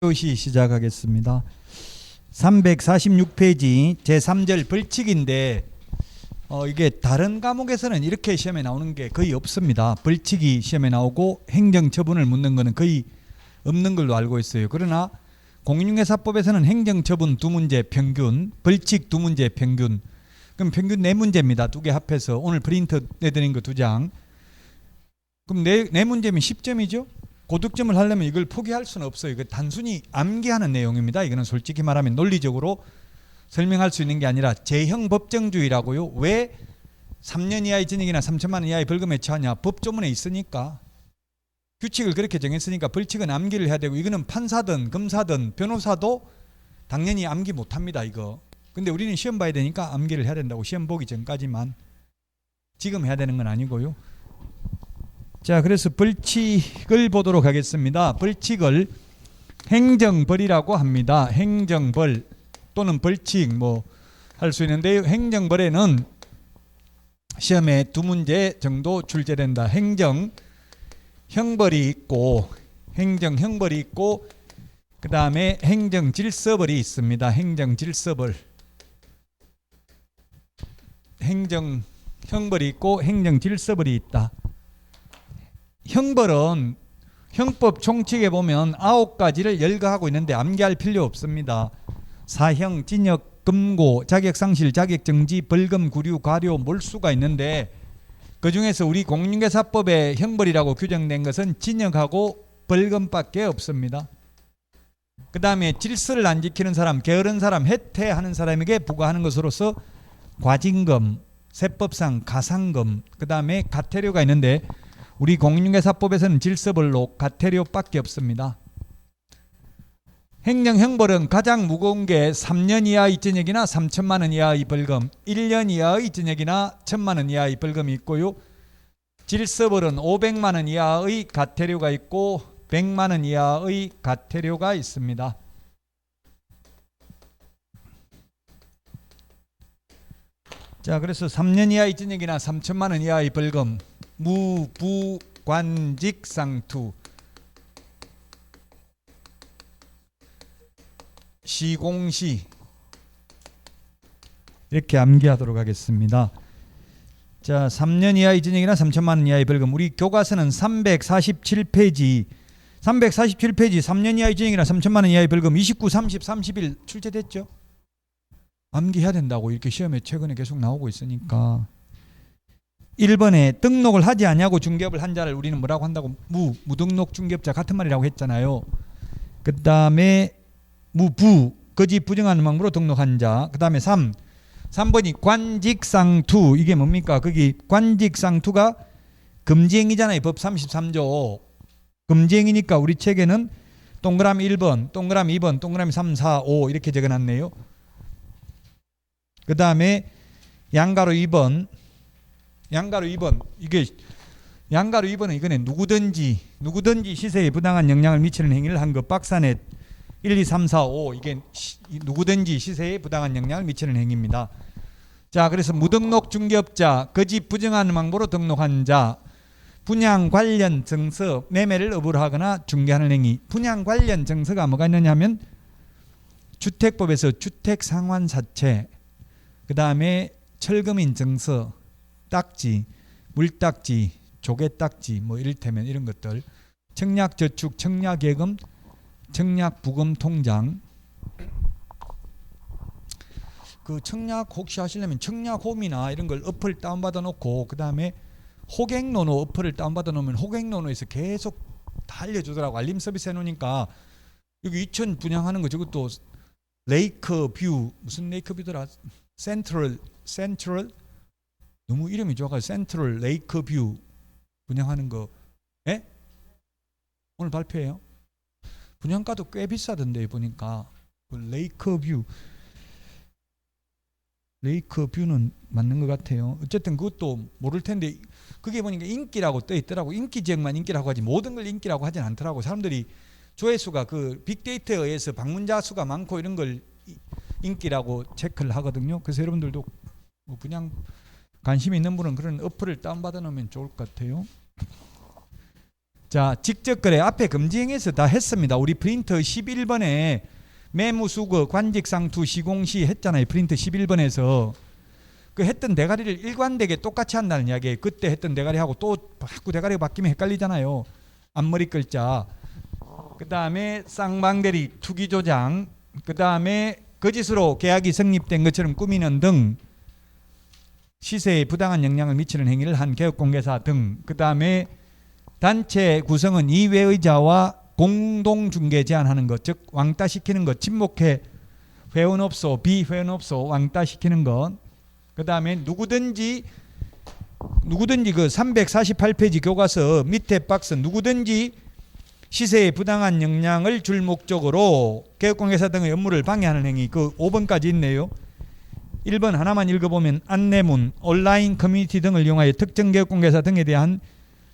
교시 시작하겠습니다. 346페이지 제3절 벌칙인데 이게 다른 과목에서는 이렇게 시험에 나오는 게 거의 없습니다. 벌칙이 시험에 나오고 행정처분을 묻는 거는 거의 없는 걸로 알고 있어요. 그러나 공인중개사법에서는 행정처분 2문제 평균, 벌칙 2문제 평균, 그럼 평균 4문제입니다. 2개 합해서 오늘 프린트 내드린 거 2장. 그럼 4문제면 10점이죠? 고득점을 하려면 이걸 포기할 수는 없어요. 이거 단순히 암기하는 내용입니다. 이거는 솔직히 말하면 논리적으로 설명할 수 있는 게 아니라 제형 법정주의라고요. 왜 3년 이하의 징역이나 3천만 원 이하의 벌금에 처하냐? 법조문에 있으니까. 규칙을 그렇게 정했으니까 벌칙은 암기를 해야 되고, 이거는 판사든 검사든 변호사도 당연히 암기 못합니다. 이거. 근데 우리는 시험 봐야 되니까 암기를 해야 된다고. 시험 보기 전까지만. 지금 해야 되는 건 아니고요. 자, 그래서 벌칙을 보도록 하겠습니다. 벌칙을 행정벌이라고 합니다. 행정벌 또는 벌칙 뭐 할 수 있는데요. 행정벌에는 시험에 2문제 정도 출제된다. 행정 형벌이 있고, 행정 형벌이 있고, 그 다음에 행정 질서벌이 있습니다. 행정 질서벌, 행정 형벌이 있고 행정 질서벌이 있다. 형벌은 형법 총칙에 보면 9가지를 열거하고 있는데 암기할 필요 없습니다. 사형, 징역, 금고, 자격상실, 자격정지, 벌금, 구류, 과료, 몰수가 있는데 그 중에서 우리 공인중개사법에 형벌이라고 규정된 것은 징역하고 벌금밖에 없습니다. 그 다음에 질서를 안 지키는 사람, 게으른 사람, 해태하는 사람에게 부과하는 것으로서 과징금, 세법상 가상금, 그 다음에 가태료가 있는데 우리 공인중개사법에서는 질서벌로 가태료밖에 없습니다. 행정형벌은 가장 무거운 게 3년 이하의 징역이나 3천만 원 이하의 벌금, 1년 이하의 징역이나 1,000만 원 이하의 벌금이 있고요. 질서벌은 500만 원 이하의 가태료가 있고 100만 원 이하의 가태료가 있습니다. 자, 그래서 3년 이하의 징역이나 3천만 원 이하의 벌금, 무부관직상투, 시공시, 이렇게 암기하도록 하겠습니다. 자, 3년 이하의 징역이나 3천만 원 이하의 벌금, 우리 교과서는 347페이지 3년 이하의 징역이나 3천만 원 이하의 벌금 29, 30, 31 출제됐죠? 암기해야 된다고 이렇게 시험에 최근에 계속 나오고 있으니까. 1번에 등록을 하지 않냐고 중개업을 한 자를 우리는 뭐라고 한다고? 무등록 중개업자, 같은 말이라고 했잖아요. 그 다음에 거짓 부정하는 방법으로 등록한 자. 그 다음에 3번이 관직상투. 이게 뭡니까? 거기 관직상투가 금지행위잖아요. 법 33조 금지행위니까 우리 책에는 동그라미 1번, 동그라미 2번, 동그라미 3, 4, 5 이렇게 적어놨네요. 그 다음에 양가로 2번, 이게 양가로 2번은 이거는 누구든지 시세에 부당한 영향을 미치는 행위를 한 것. 박사넷 1, 2, 3, 4, 5 이게 누구든지 시세에 부당한 영향을 미치는 행위입니다. 자, 그래서 무등록 중개업자, 거짓 부정하는 방법으로 등록한 자, 분양 관련 증서, 매매를 업으로 하거나 중개하는 행위. 분양 관련 증서가 뭐가 있느냐 하면 주택법에서 주택상환사채, 그 다음에 철거민 증서, 딱지, 물딱지, 조개딱지 뭐 이를테면 이런 것들, 청약저축, 청약예금, 청약부금 통장. 그 청약 혹시 하시려면 청약홈이나 이런 걸 어플 다운받아 놓고, 그 다음에 호갱노노 어플을 다운받아 놓으면 호갱노노에서 계속 다 알려주더라고. 알림 서비스 해놓으니까. 여기 이천 분양하는 거 저것도 레이크뷰, 무슨 레이크뷰더라? 센트럴 너무 이름이 좋아가지고 센트럴 레이크뷰 분양하는 거. 예? 오늘 발표해요. 분양가도 꽤 비싸던데 보니까. 레이크뷰는 맞는 것 같아요. 어쨌든 그것도 모를 텐데 그게 보니까 인기라고 떠 있더라고. 인기 지역만 인기라고 하지 모든 걸 인기라고 하진 않더라고. 사람들이 조회수가 그 빅데이터에 의해서 방문자 수가 많고 이런 걸 인기라고 체크를 하거든요. 그래서 여러분들도 뭐 그냥 관심 있는 분은 그런 어플을 다운받아 놓으면 좋을 것 같아요. 자, 직접 거래 앞에 금지행에서 다 했습니다. 우리 프린터 11번에 매무수거 관직상투 시공시 했잖아요. 프린터 11번에서 그 했던 대가리를 일관되게 똑같이 한다는 이야기예요. 그때 했던 대가리하고 또 자꾸 대가리가 바뀌면 헷갈리잖아요. 앞머리 글자, 그 다음에 쌍방대리 투기조장, 그 다음에 거짓으로 계약이 성립된 것처럼 꾸미는 등 시세에 부당한 영향을 미치는 행위를 한 개업공개사 등, 그 다음에 단체 구성은 이외의자와 공동중개 제한하는 것, 즉 왕따시키는 것, 침묵해 회원업소, 비회원업소 왕따시키는 것, 그 다음에 누구든지 그 348페이지 교과서 밑에 박스 누구든지 시세에 부당한 영향을 줄 목적으로 개업공개사 등의 업무를 방해하는 행위, 그 5번까지 있네요. 1번 하나만 읽어보면 안내문, 온라인 커뮤니티 등을 이용하여 특정 개업공개사 등에 대한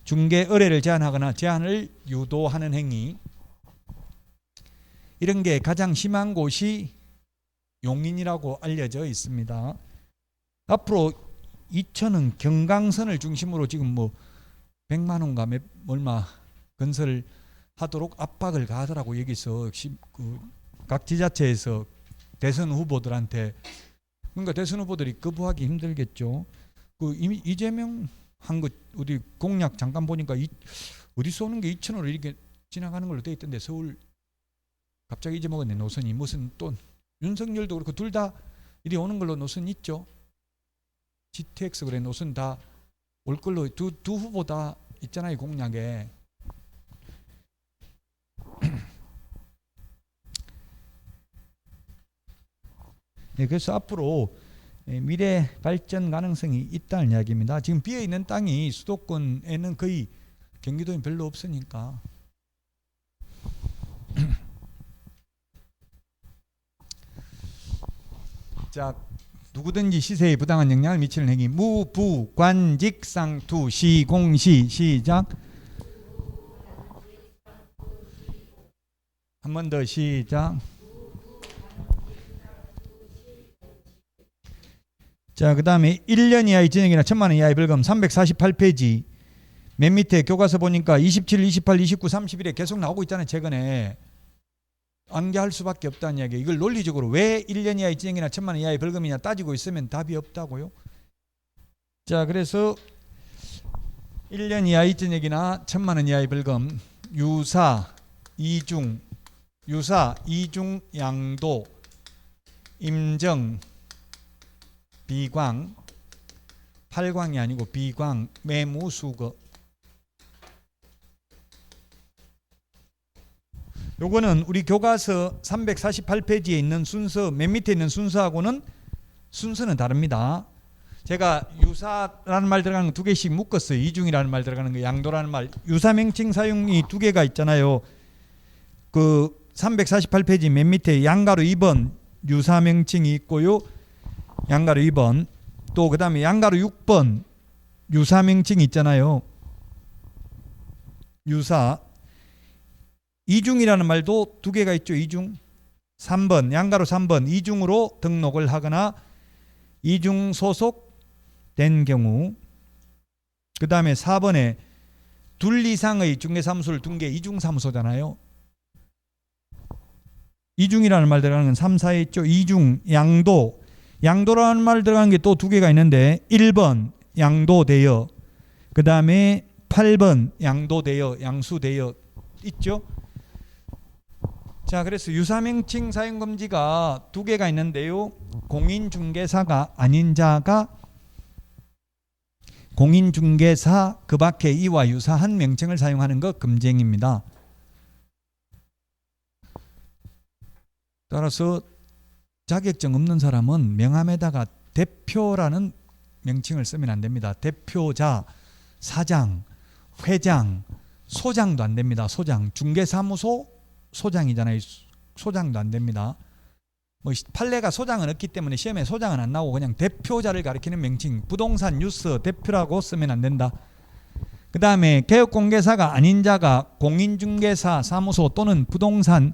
중개 의뢰를 제한하거나 제한을 유도하는 행위, 이런 게 가장 심한 곳이 용인이라고 알려져 있습니다. 앞으로 이천은 경강선을 중심으로 지금 뭐 100만 원가 얼마 건설을 하도록 압박을 가하더라고. 여기서 각 지자체에서 대선 후보들한테. 그러니까 대선 후보들이 거부하기 힘들겠죠. 그 이재명 한 거 어디 공약 잠깐 보니까 어디서 오는 게 이천으로 이렇게 지나가는 걸로 돼 있던데, 서울 갑자기 잊어먹었네. 노선이 무슨 또 윤석열도 그렇고 둘 다 이리 오는 걸로 노선 있죠. GTX 그래 노선 다 올 걸로 두 후보 다 있잖아요 공약에. 네, 그래서 앞으로 미래 발전 가능성이 있다는 이야기입니다. 지금 비어 있는 땅이 수도권에는 거의 경기도에 별로 없으니까. 자, 누구든지 시세에 부당한 영향을 미치는 행위, 무부 관직상투 시공시. 시작. 한 번 더 시작. 자, 그 다음에 1년 이하의 징역이나 1,000만 원 이하의 벌금 348페이지 맨 밑에 교과서 보니까 27, 28, 29, 31에 계속 나오고 있잖아요. 최근에 안개할 수밖에 없다는 이야기. 이걸 논리적으로 왜 1년 이하의 징역이나 1,000만 원 이하의 벌금이냐 따지고 있으면 답이 없다고요. 자, 그래서 1년 이하의 징역이나 1,000만 원 이하의 벌금, 유사, 이중 양도, 임정, 비광, 팔광이 아니고 비광, 매무수거. 요거는 우리 교과서 348페이지에 있는 순서, 맨 밑에 있는 순서하고는 순서는 다릅니다. 제가 유사라는 말 들어가는 거 두 개씩 묶었어요. 이중이라는 말 들어가는 거, 양도라는 말. 유사 명칭 사용이 두 개가 있잖아요. 그 348페이지 맨 밑에 양가로 2번 유사 명칭이 있고요. 양가로 2번, 또 그 다음에 양가로 6번 유사 명칭이 있잖아요. 유사. 이중이라는 말도 두 개가 있죠. 이중. 3번 양가로 3번 이중으로 등록을 하거나 이중 소속된 경우. 그 다음에 4번에 둘 이상의 중개사무소를 둔 게 이중사무소잖아요. 이중이라는 말 들어가는 건 3, 4에 있죠. 이중, 양도. 양도라는 말 들어가는 게 또 두 개가 있는데 1번 양도되어, 그 다음에 8번 양도되어, 양수되어 있죠. 자, 그래서 유사명칭 사용금지가 두 개가 있는데요. 공인중개사가 아닌 자가 공인중개사 그 밖에 이와 유사한 명칭을 사용하는 것 금지행위입니다. 따라서 자격증 없는 사람은 명함에다가 대표라는 명칭을 쓰면 안 됩니다. 대표자, 사장, 회장, 소장도 안 됩니다. 소장, 중개사무소 소장이잖아요. 소장도 안 됩니다. 뭐 판례가 소장은 없기 때문에 시험에 소장은 안 나오고 그냥 대표자를 가리키는 명칭, 부동산 뉴스 대표라고 쓰면 안 된다. 그 다음에 개업공개사가 아닌 자가 공인중개사 사무소 또는 부동산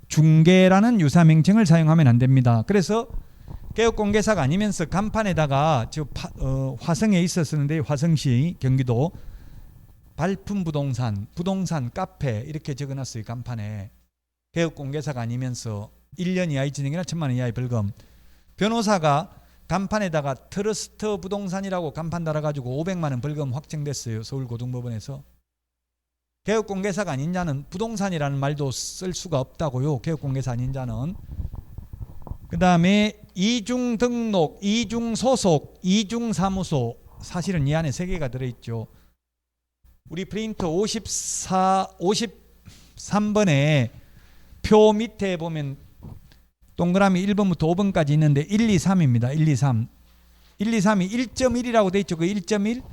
중개라는 유사 명칭을 사용하면 안 됩니다. 그래서 개업공개사가 아니면서 간판에다가 지금 화성에 있었는데, 화성시 경기도 발품 부동산, 부동산 카페 이렇게 적어놨어요. 간판에. 개업공개사가 아니면서 1년 이하의 진행이나 1,000만 원 이하의 벌금. 변호사가 간판에다가 트러스트 부동산이라고 간판 달아가지고 500만 원 벌금 확정됐어요. 서울고등법원에서. 개업공개사가 아닌 자는 부동산이라는 말도 쓸 수가 없다고요. 개업공개사 아닌 자는. 그 다음에 이중등록, 이중소속, 이중사무소. 사실은 이 안에 3개가 들어있죠. 우리 프린터 53번에 표 밑에 보면 동그라미 1번부터 5번까지 있는데 1, 2, 3입니다. 1, 2, 3. 1, 2, 3이 1.1이라고 돼 있죠. 그 1.1.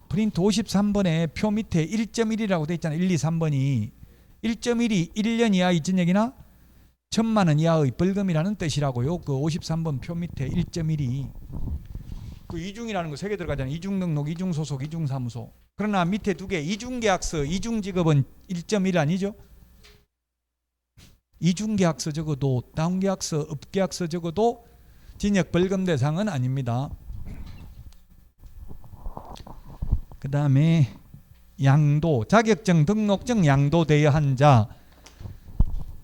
프린트 53번에 표 밑에 1.1이라고 돼 있잖아요. 1, 2, 3번이. 1.1이 1년 이하의 징역이나 1,000만 원 이하의 벌금이라는 뜻이라고요. 그 53번 표 밑에 1.1이. 그 이중이라는 거 3개 들어가잖아요. 이중등록, 이중소속, 이중사무소. 그러나 밑에 2개 이중계약서, 이중직업은 1.1 아니죠? 이중계약서 적어도 다운계약서, 업계약서 적어도 징역 벌금 대상은 아닙니다. 그 다음에 양도, 자격증, 등록증 양도대여한 자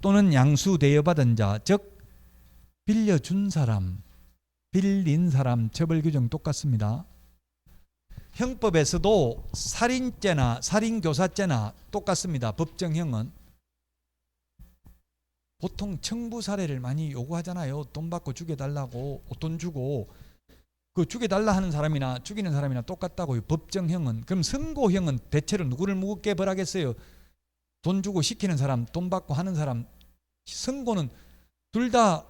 또는 양수대여받은 자, 즉 빌려준 사람, 빌린 사람 처벌 규정 똑같습니다. 형법에서도 살인죄나 살인교사죄나 똑같습니다. 법정형은. 보통 청부 사례를 많이 요구하잖아요. 돈 받고 죽여달라고. 돈 주고 그 죽여달라 하는 사람이나 죽이는 사람이나 똑같다고요. 법정형은. 그럼 선고형은 대체로 누구를 무겁게 벌하겠어요? 돈 주고 시키는 사람, 돈 받고 하는 사람. 선고는 둘 다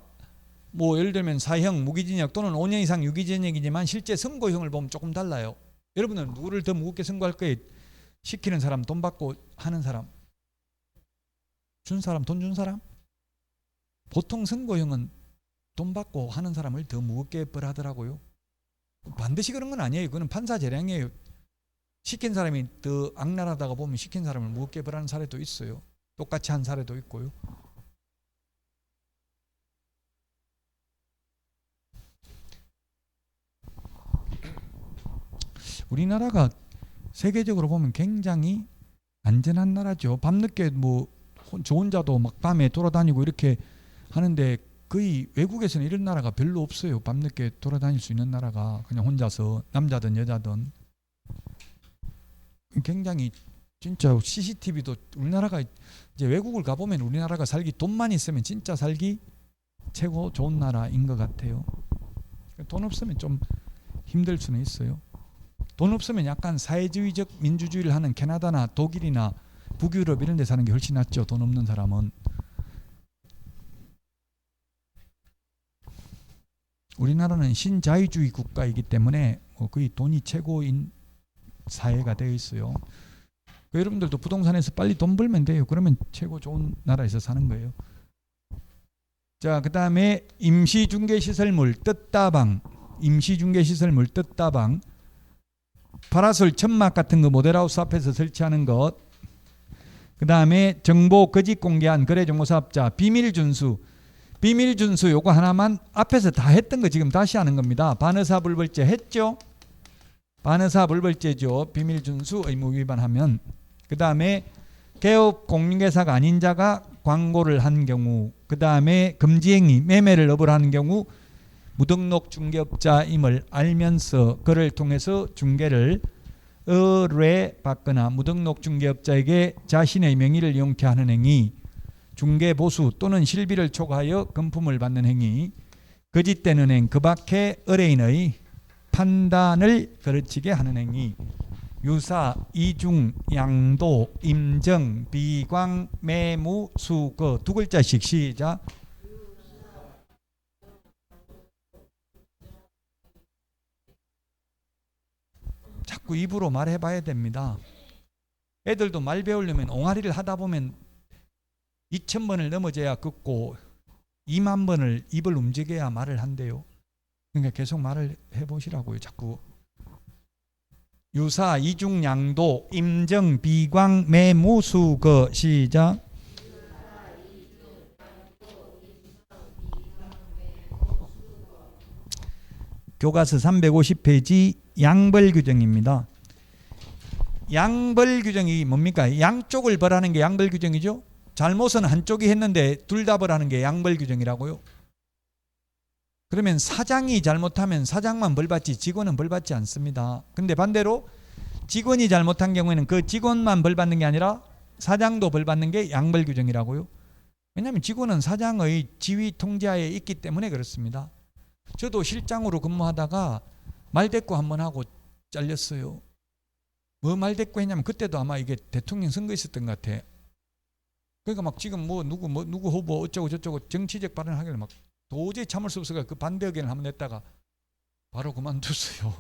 뭐 예를 들면 사형, 무기징역 또는 5년 이상 유기징역이지만 실제 선고형을 보면 조금 달라요. 여러분은 누구를 더 무겁게 선고할 거예요? 시키는 사람, 돈 받고 하는 사람. 준 사람, 돈 준 사람? 보통 선고형은 돈 받고 하는 사람을 더 무겁게 벌하더라고요. 반드시 그런 건 아니에요. 그건 판사 재량이에요. 시킨 사람이 더 악랄하다가 보면 시킨 사람을 무겁게 벌하는 사례도 있어요. 똑같이 한 사례도 있고요. 우리나라가 세계적으로 보면 굉장히 안전한 나라죠. 밤늦게 뭐 저 혼자도 막 밤에 돌아다니고 이렇게 하는데 거의 외국에서는 이런 나라가 별로 없어요. 밤늦게 돌아다닐 수 있는 나라가. 그냥 혼자서 남자든 여자든. 굉장히 진짜 CCTV도 우리나라가 이제 외국을 가보면 우리나라가 살기 돈만 있으면 진짜 살기 최고 좋은 나라인 것 같아요. 돈 없으면 좀 힘들 수는 있어요. 돈 없으면 약간 사회주의적 민주주의를 하는 캐나다나 독일이나 북유럽 이런 데 사는 게 훨씬 낫죠. 돈 없는 사람은. 우리나라는 신자유주의 국가이기 때문에 거의 돈이 최고인 사회가 되어 있어요. 여러분들도 부동산에서 빨리 돈 벌면 돼요. 그러면 최고 좋은 나라에서 사는 거예요. 자, 그 다음에 임시중개시설물 뜻다방, 임시중개시설물 뜻다방, 파라솔 천막 같은 거 모델하우스 앞에서 설치하는 것. 그 다음에 정보 거짓 공개한 거래정보사업자 비밀준수. 비밀준수 요거 하나만 앞에서 다 했던 거 지금 다시 하는 겁니다. 반의사불벌죄 했죠? 반의사불벌죄죠. 비밀준수 의무 위반하면. 그 다음에 개업 공인중개사가 아닌 자가 광고를 한 경우. 그 다음에 금지행위 매매를 업을 경우 무등록 중개업자임을 알면서 그를 통해서 중개를 의뢰받거나 무등록 중개업자에게 자신의 명의를 이용케 하는 행위, 중개보수 또는 실비를 초과하여 금품을 받는 행위, 거짓된 은행 그 밖에 의뢰인의 판단을 거르치게 하는 행위, 유사, 이중, 양도, 임정, 비광, 매무, 수거. 2글자씩 시작. 자꾸 입으로 말해봐야 됩니다. 애들도 말 배우려면 옹알이를 하다 보면 2,000번을 넘어져야 긋고 2만 번을 입을 움직여야 말을 한대요. 그러니까 계속 말을 해보시라고요. 자꾸. 유사, 이중, 양도, 임정, 비광, 매무, 수거. 시작. 교과서 350페이지 양벌 규정입니다. 양벌 규정이 뭡니까? 양쪽을 벌하는 게 양벌 규정이죠. 잘못은 한쪽이 했는데 둘 다 벌하는 게 양벌 규정이라고요. 그러면 사장이 잘못하면 사장만 벌받지 직원은 벌받지 않습니다. 근데 반대로 직원이 잘못한 경우에는 그 직원만 벌받는 게 아니라 사장도 벌받는 게 양벌 규정이라고요. 왜냐하면 직원은 사장의 지휘 통제하에 있기 때문에 그렇습니다. 저도 실장으로 근무하다가 말대꾸 한번 하고 잘렸어요. 뭐 말대꾸 했냐면 그때도 아마 이게 대통령 선거 있었던 것 같아. 그러니까 막 지금 뭐 누구 후보 어쩌고 저쩌고 정치적 발언하길래 막 도저히 참을 수 없어서 그 반대 의견을 한번 냈다가 바로 그만뒀어요.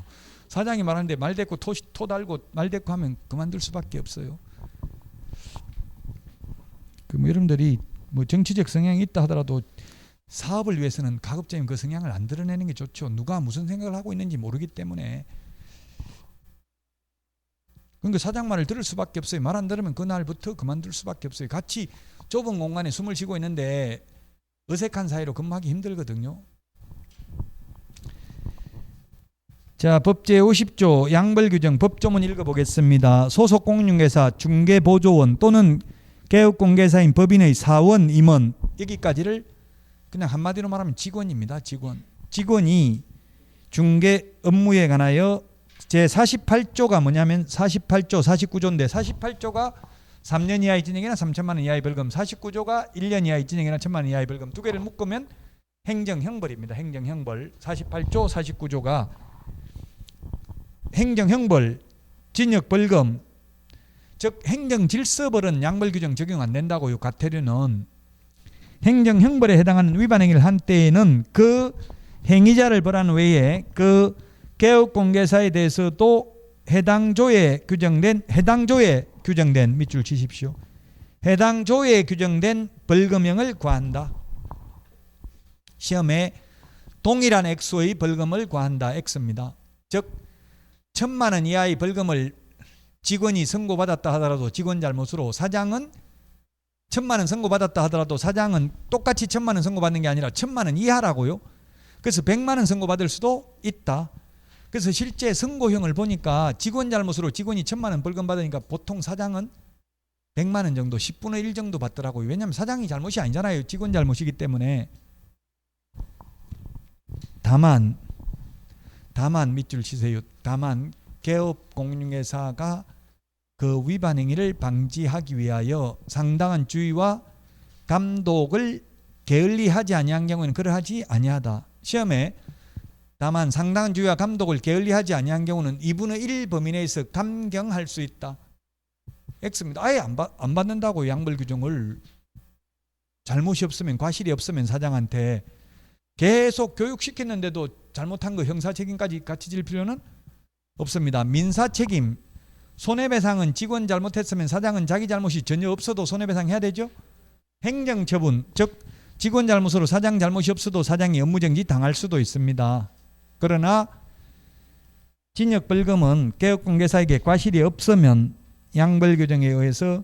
사장이 말하는데 말대꾸 토 달고 말대꾸 하면 그만둘 수밖에 없어요. 그 뭐 여러분들이 뭐 정치적 성향이 있다 하더라도 사업을 위해서는 가급적이면 그 성향을 안 드러내는 게 좋죠. 누가 무슨 생각을 하고 있는지 모르기 때문에. 그러니까 사장 말을 들을 수밖에 없어요. 말 안 들으면 그날부터 그만둘 수밖에 없어요. 같이 좁은 공간에 숨을 쉬고 있는데 어색한 사이로 근무하기 힘들거든요. 자, 법제 50조 양벌규정 법조문 읽어보겠습니다. 소속 공인중개사 중개보조원 또는 개업공개사인 법인의 사원 임원, 여기까지를 그냥 한마디로 말하면 직원입니다. 직원이 중개 업무에 관하여 제48조가 뭐냐면 48조 49조인데 48조가 3년 이하의 징역이나 3천만 원 이하의 벌금, 49조가 1년 이하의 징역이나 1천만 원 이하의 벌금, 두 개를 묶으면 행정형벌입니다. 행정형벌. 48조 49조가 행정형벌, 징역벌금, 즉 행정질서벌은 양벌규정 적용 안 된다고요. 과태료는. 행정형벌에 해당하는 위반 행위를 한 때에는 그 행위자를 벌한 외에 그 개업공개사에 대해서도 해당 조에 규정된 밑줄 치십시오. 해당 조에 규정된 벌금형을 과한다. 시험에 동일한 액수의 벌금을 과한다. X입니다. 즉 1,000만 원 이하의 벌금을 직원이 선고받았다 하더라도 직원 잘못으로, 사장은 1,000만 원 선고받았다 하더라도 사장은 똑같이 1,000만 원 선고받는 게 아니라 1,000만 원 이하라고요. 그래서 100만 원 선고받을 수도 있다. 그래서 실제 선고형을 보니까 직원 잘못으로 직원이 1,000만 원 벌금 받으니까 보통 사장은 100만 원 정도, 10분의 1 정도 받더라고요. 왜냐하면 사장이 잘못이 아니잖아요. 직원 잘못이기 때문에. 다만 밑줄 치세요. 다만 개업공인중개사가 그 위반 행위를 방지하기 위하여 상당한 주의와 감독을 게을리하지 아니한 경우에는 그러하지 아니하다. 시험에 다만 상당한 주의와 감독을 게을리하지 아니한 경우는 2분의 1 범위 내에서 감경할 수 있다. X입니다. 아예 안 받는다고. 양벌규정을. 잘못이 없으면, 과실이 없으면 사장한테 계속 교육시켰는데도 잘못한 거 형사책임까지 같이 질 필요는 없습니다. 민사책임, 손해배상은 직원 잘못했으면 사장은 자기 잘못이 전혀 없어도 손해배상 해야 되죠. 행정처분, 즉 직원 잘못으로 사장 잘못이 없어도 사장이 업무정지 당할 수도 있습니다. 그러나 징역벌금은 개업공개사에게 과실이 없으면 양벌규정에 의해서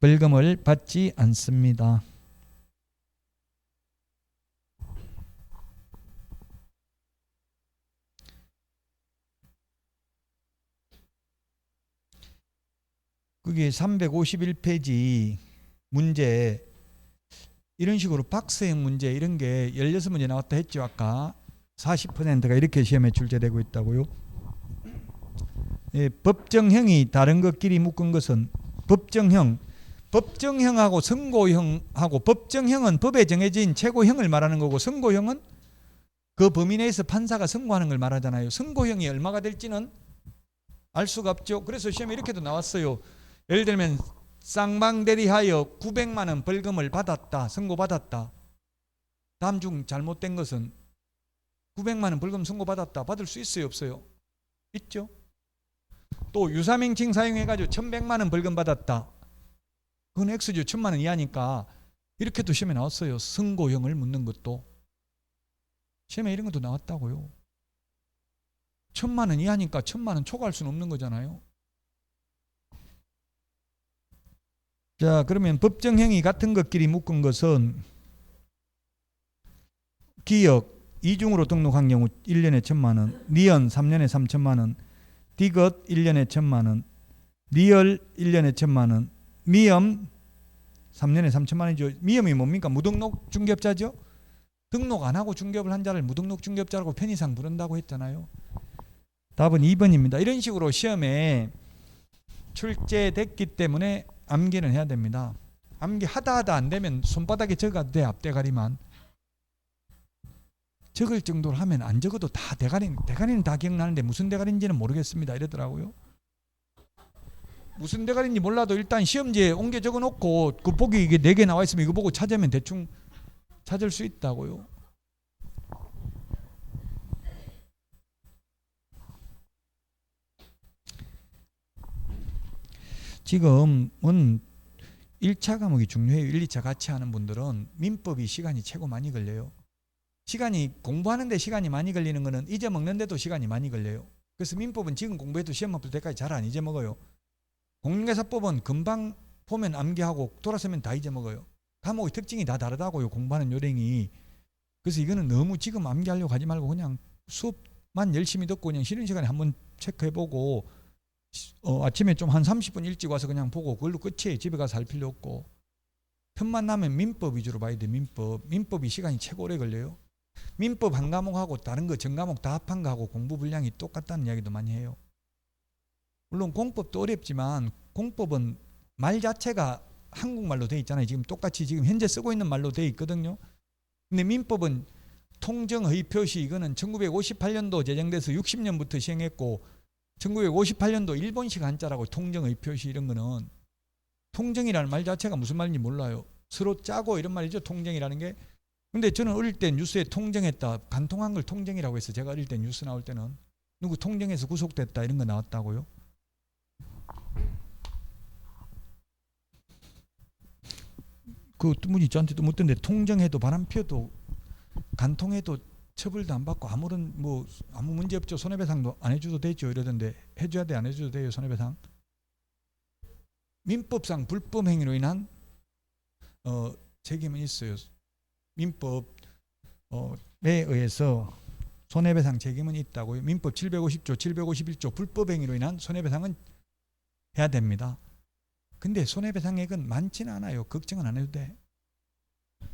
벌금을 받지 않습니다. 그게 351페이지 문제, 이런 식으로 박스형 문제 이런 게 16문제 나왔다 했죠. 아까 40%가 이렇게 시험에 출제되고 있다고요. 예, 법정형이 다른 것끼리 묶은 것은 법정형하고 선고형하고, 법정형은 법에 정해진 최고형을 말하는 거고 선고형은 그 범위 내에서 판사가 선고하는 걸 말하잖아요. 선고형이 얼마가 될지는 알 수가 없죠. 그래서 시험에 이렇게도 나왔어요. 예를 들면 쌍방대리하여 900만 원 벌금을 받았다, 선고받았다. 다음 중 잘못된 것은 900만 원 벌금 선고받았다. 받을 수 있어요, 없어요? 있죠. 또 유사명칭 사용해가지고 1,100만 원 벌금 받았다. 그건 X죠. 1,000만 원 이하니까. 이렇게도 시험에 나왔어요. 선고형을 묻는 것도. 시험에 이런 것도 나왔다고요. 1,000만 원 이하니까 1,000만 원 초과할 수는 없는 거잖아요. 자, 그러면 법정형이 같은 것끼리 묶은 것은 기역 이중으로 등록한 경우 1년에 1,000만 원, 니은 3년에 3,000만 원, 디귿 1년에 1,000만 원, 리얼 1년에 1,000만 원, 미염 3년에 3천만 원이죠. 미염이 뭡니까? 무등록 중개업자죠. 등록 안 하고 중개업을 한 자를 무등록 중개업자라고 편의상 부른다고 했잖아요. 답은 2번입니다. 이런 식으로 시험에 출제됐기 때문에 암기는 해야 됩니다. 암기 하다 안 되면 손바닥에 적어도 돼. 앞대가리만. 적을 정도로 하면 안 적어도 다 대가리는 다 기억나는데 무슨 대가리인지는 모르겠습니다. 이러더라고요. 무슨 대가리인지 몰라도 일단 시험지에 옮겨 적어 놓고 그 보기 이게 4개 나와 있으면 이거 보고 찾으면 대충 찾을 수 있다고요. 지금은 1차 과목이 중요해요. 1, 2차 같이 하는 분들은 민법이 시간이 최고 많이 걸려요. 시간이 공부하는데 시간이 많이 걸리는 거는 잊어먹는데도 시간이 많이 걸려요. 그래서 민법은 지금 공부해도 시험 앞을 때까지 잘 안 잊어먹어요. 공인중개사법은 금방 보면 암기하고 돌아서면 다 잊어먹어요. 과목의 특징이 다 다르다고요. 공부하는 요령이. 그래서 이거는 너무 지금 암기하려고 하지 말고 그냥 수업만 열심히 듣고 그냥 쉬는 시간에 한번 체크해보고 아침에 좀 한 30분 일찍 와서 그냥 보고 그걸로 끝이에요. 집에 가서 할 필요 없고. 틈만 나면 민법 위주로 봐야 돼. 민법이 시간이 최고 오래 걸려요. 민법 한 과목하고 다른 거 전 과목 다 합한 거하고 공부 분량이 똑같다는 이야기도 많이 해요. 물론 공법도 어렵지만 공법은 말 자체가 한국말로 돼 있잖아요. 지금 똑같이 지금 현재 쓰고 있는 말로 돼 있거든요. 근데 민법은 통정의 표시 이거는 1958년도 제정돼서 60년부터 시행했고 1958년도 일본식 한자라고 통정의 표시 이런 거는 통정이라는 말 자체가 무슨 말인지 몰라요. 서로 짜고 이런 말이죠. 통정이라는 게. 근데 저는 어릴 때 뉴스에 통정했다. 간통한 걸 통정이라고 해서 제가 어릴 때 뉴스 나올 때는 누구 통정해서 구속됐다 이런 거 나왔다고요. 그 분이 저한테도 묻던데 통정해도 바람 피워도 간통해도 처벌도 안 받고 아무런 뭐 아무 문제 없죠. 손해배상도 안 해줘도 되죠. 이러던데 해줘야 돼 안 해줘도 돼요. 손해배상. 민법상 불법 행위로 인한 책임은 있어요. 민법에 의해서 손해배상 책임은 있다고요. 민법 750조, 751조 불법 행위로 인한 손해배상은 해야 됩니다. 근데 손해배상액은 많지는 않아요. 걱정은 안 해도 돼.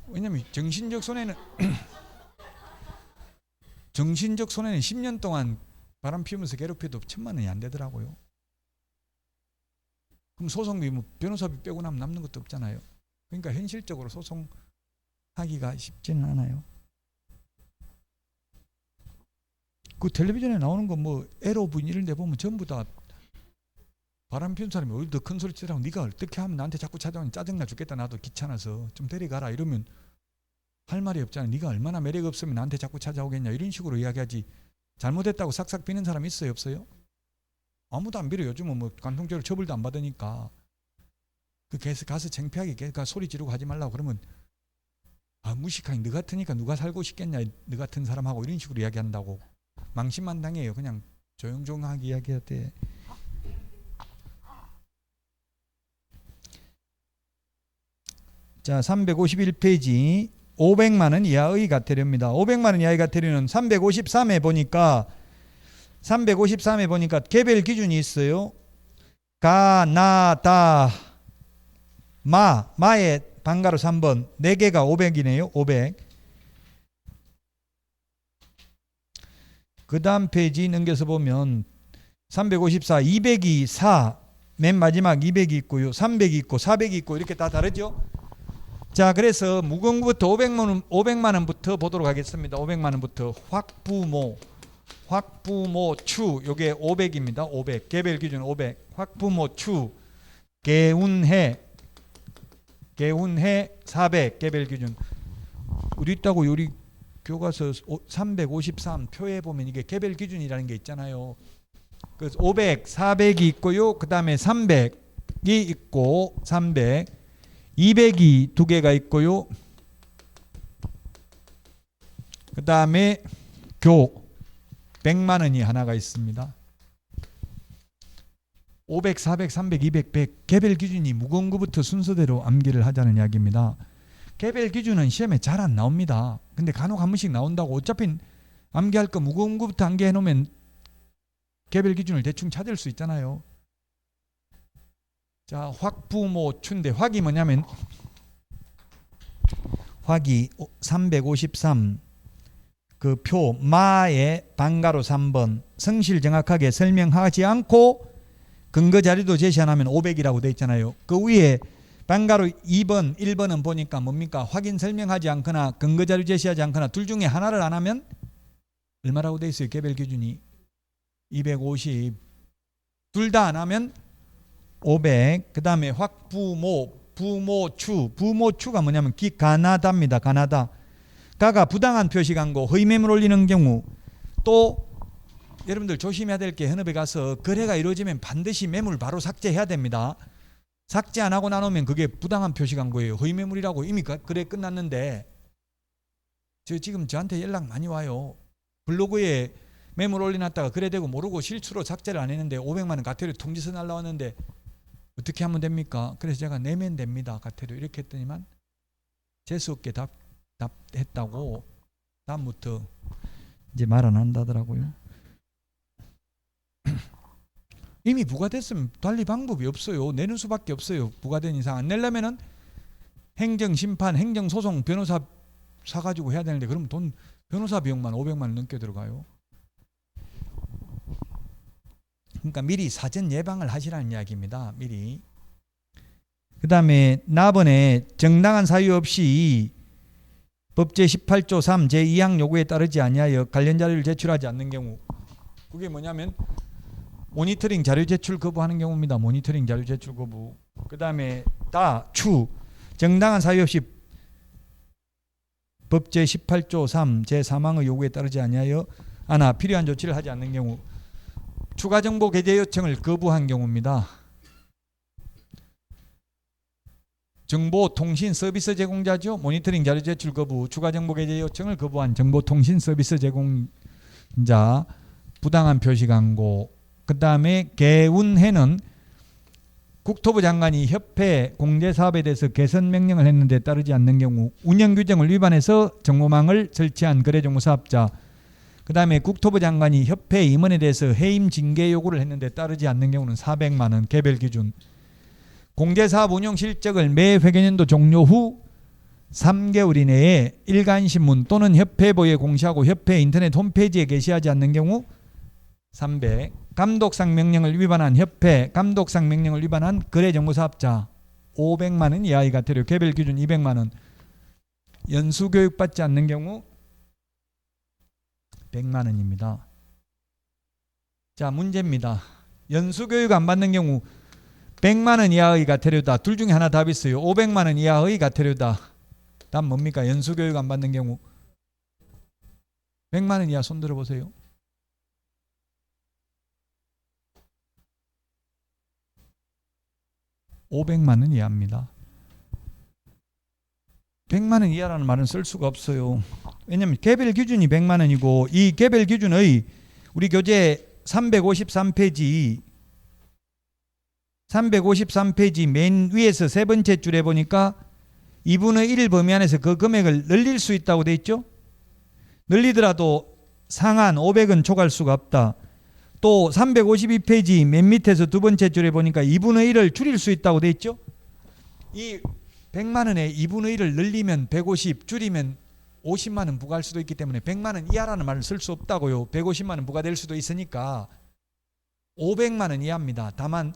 왜냐면 정신적 손해는 정신적 손해는 10년 동안 바람 피우면서 괴롭혀도 1,000만 원이 안 되더라고요. 그럼 소송비 뭐 변호사비 빼고 나면 남는 것도 없잖아요. 그러니까 현실적으로 소송하기가 쉽지는 않아요. 그 텔레비전에 나오는 거 뭐 에로부인 이런 데 보면 전부 다 바람 피운 사람이 어디 더 큰 소리 치더라고. 네가 어떻게 하면 나한테 자꾸 찾아오니 짜증나 죽겠다. 나도 귀찮아서 좀 데려가라 이러면 할 말이 없잖아. 네가 얼마나 매력 없으면 나한테 자꾸 찾아오겠냐 이런 식으로 이야기하지. 잘못했다고 싹싹 비는 사람 있어요 없어요? 아무도 안 빌어. 요즘은 뭐 간통죄로 처벌도 안 받으니까. 그 가서 창피하게 걔가 소리 지르고 하지 말라고 그러면 무식하니 너 같으니까 누가 살고 싶겠냐 너 같은 사람하고 이런 식으로 이야기한다고. 망신만당해요. 그냥 조용조용하게 이야기해야 돼. 자 351페이지 500만 원 이하의 과태료입니다. 500만 원 이하의 과태료는 353에 보니까 개별 기준이 있어요. 가, 나, 다, 마의 반가로 3번 4개가 500이네요. 500. 그 다음 페이지 넘겨서 보면 354, 200이 4, 맨 마지막 200이 있고요. 300이 있고 400이 있고 이렇게 다 다르죠. 자, 그래서 무궁부터 500만 원부터 보도록 하겠습니다. 500만 원부터 확부모 추 요게 500입니다. 500 개별 기준 500 확부모 추 개운해 400 개별 기준. 우리 있다고 요리 교과서 353 표에 보면 이게 개별 기준이라는 게 있잖아요. 그래서 500, 400이 있고요. 그 다음에 300이 있고 300 200이 2개가 있고요. 그 다음에 교 100만 원이 하나가 있습니다. 500, 400, 300, 200, 100 개별 기준이 무거운 것부터 순서대로 암기를 하자는 이야기입니다. 개별 기준은 시험에 잘 안 나옵니다. 근데 간혹 한 번씩 나온다고. 어차피 암기할 거 무거운 것부터 암기해 놓으면 개별 기준을 대충 찾을 수 있잖아요. 자, 확부모 추인데 확이 뭐냐면 확이 353 그 표 마의 반가로 3번 성실 정확하게 설명하지 않고 근거 자료도 제시 안 하면 500이라고 돼 있잖아요. 그 위에 반가로 2번, 1번은 보니까 뭡니까? 확인 설명하지 않거나 근거 자료 제시하지 않거나 둘 중에 하나를 안 하면 얼마라고 돼 있어요? 개별 기준이 250. 둘 다 안 하면 500. 그 다음에 확부모, 부모추. 부모추가 뭐냐면 가나다입니다. 가나다. 가가 부당한 표시광고, 허위매물 올리는 경우, 또 여러분들 조심해야 될 게 현업에 가서 거래가 이루어지면 반드시 매물 바로 삭제해야 됩니다. 삭제 안 하고 나누면 그게 부당한 표시광고예요. 허위매물이라고 이미 거래 끝났는데 지금 저한테 연락 많이 와요. 블로그에 매물 올려놨다가 거래되고 모르고 실수로 삭제를 안 했는데 500만 원 가태료 통지서 날라왔는데 어떻게 하면 됩니까? 그래서 제가 내면 됩니다. 가태료 이렇게 했더니만 재수없게 답했다고 다음부터 이제 말 안 한다더라고요. 이미 부과됐으면 달리 방법이 없어요. 내는 수밖에 없어요. 부과된 이상 안 내려면은 행정심판, 행정소송, 변호사 사가지고 해야 되는데 그럼 돈 변호사 비용만 500만 원 넘게 들어가요. 그러니까 미리 사전 예방을 하시라는 이야기입니다. 미리. 그 다음에 나번에 정당한 사유 없이 법제 18조 3 제2항 요구에 따르지 아니하여 관련 자료를 제출하지 않는 경우, 그게 뭐냐면 모니터링 자료 제출 거부하는 경우입니다. 모니터링 자료 제출 거부. 그 다음에 정당한 사유 없이 법제 18조 3 제3항의 요구에 따르지 아니하여 필요한 조치를 하지 않는 경우, 추가 정보 게재 요청을 거부한 경우입니다. 정보통신 서비스 제공자죠. 모니터링 자료 제출 거부, 추가 정보 게재 요청을 거부한 정보통신 서비스 제공자, 부당한 표시 광고. 그 다음에 개운해는 국토부 장관이 협회 공제사업에 대해서 개선 명령을 했는데 따르지 않는 경우, 운영규정을 위반해서 정보망을 설치한 거래정보사업자. 그 다음에 국토부 장관이 협회 임원에 대해서 해임 징계 요구를 했는데 따르지 않는 경우는 400만 원 개별 기준. 공제사업 운영 실적을 매 회계년도 종료 후 3개월 이내에 일간신문 또는 협회보에 공시하고 협회 인터넷 홈페이지에 게시하지 않는 경우 300. 감독상 명령을 위반한 협회, 감독상 명령을 위반한 거래정보사업자 500만 원 이하의 가태료, 개별 기준 200만 원. 연수교육 받지 않는 경우 100만 원입니다. 자, 문제입니다. 연수교육 안 받는 경우 100만 원 이하의 가태료다. 둘 중에 하나 답이 있어요. 500만 원 이하의 가태료다. 답 뭡니까? 연수교육 안 받는 경우 100만 원 이하 손 들어보세요. (500만 원) 이하입니다. 100만 원 이하라는 말은 쓸 수가 없어요. 왜냐하면 개별 기준이 100만 원이고 이 개별 기준의 우리 교재 353페이지 맨 위에서 세 번째 줄에 보니까 2분의 1 범위 안에서 그 금액을 늘릴 수 있다고 돼 있죠. 늘리더라도 상한 500은 초과할 수가 없다. 또 352페이지 맨 밑에서 두 번째 줄에 보니까 2분의 1을 줄일 수 있다고 돼 있죠. 이 100만 원에 2분의 1을 늘리면 150, 줄이면 50만 원 부과할 수도 있기 때문에 100만 원 이하라는 말을 쓸 수 없다고요. 150만 원 부과될 수도 있으니까 500만 원 이하입니다. 다만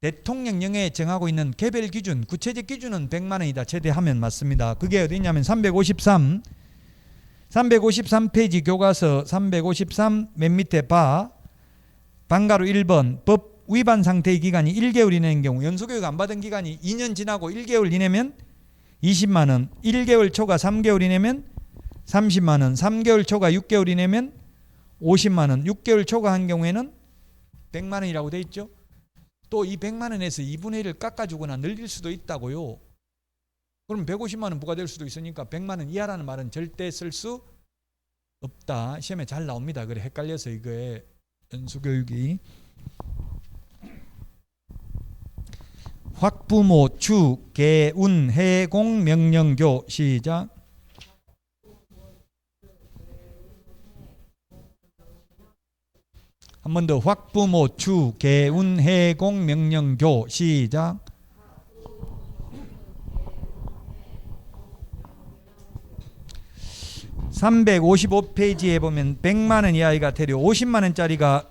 대통령령에 정하고 있는 개별 기준, 구체적 기준은 100만 원이다. 최대하면 맞습니다. 그게 어디냐면 353페이지 교과서 353 맨 밑에 반가로 1번 법 위반 상태의 기간이 1개월 이내인 경우, 연수교육 안 받은 기간이 2년 지나고 1개월 이내면 20만 원, 1개월 초과 3개월 이내면 30만 원, 3개월 초과 6개월 이내면 50만 원, 6개월 초과한 경우에는 100만 원이라고 돼 있죠. 또 이 100만 원에서 2분의 1을 깎아주거나 늘릴 수도 있다고요. 그럼 150만 원 부과될 수도 있으니까 100만 원 이하라는 말은 절대 쓸 수 없다. 시험에 잘 나옵니다. 그래 헷갈려서 이거에 연수교육이. 확부모 추 개운 해공 명령교 시작. 한 번 더. 확부모 추 개운 해공 명령교 시작. 355페이지에 보면 100만원 이하의 태료 50만원짜리가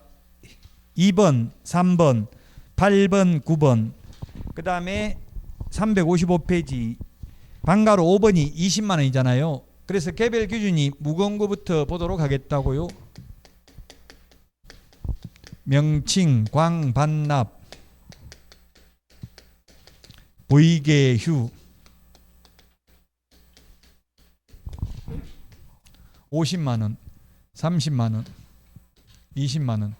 2번, 3번, 8번, 9번. 그 다음에 355페이지 방가로 5번이 20만원이잖아요. 그래서 개별 기준이 무거운 거부터 보도록 하겠다고요. 명칭, 광, 반납, 보이계휴 50만원, 30만원, 20만원.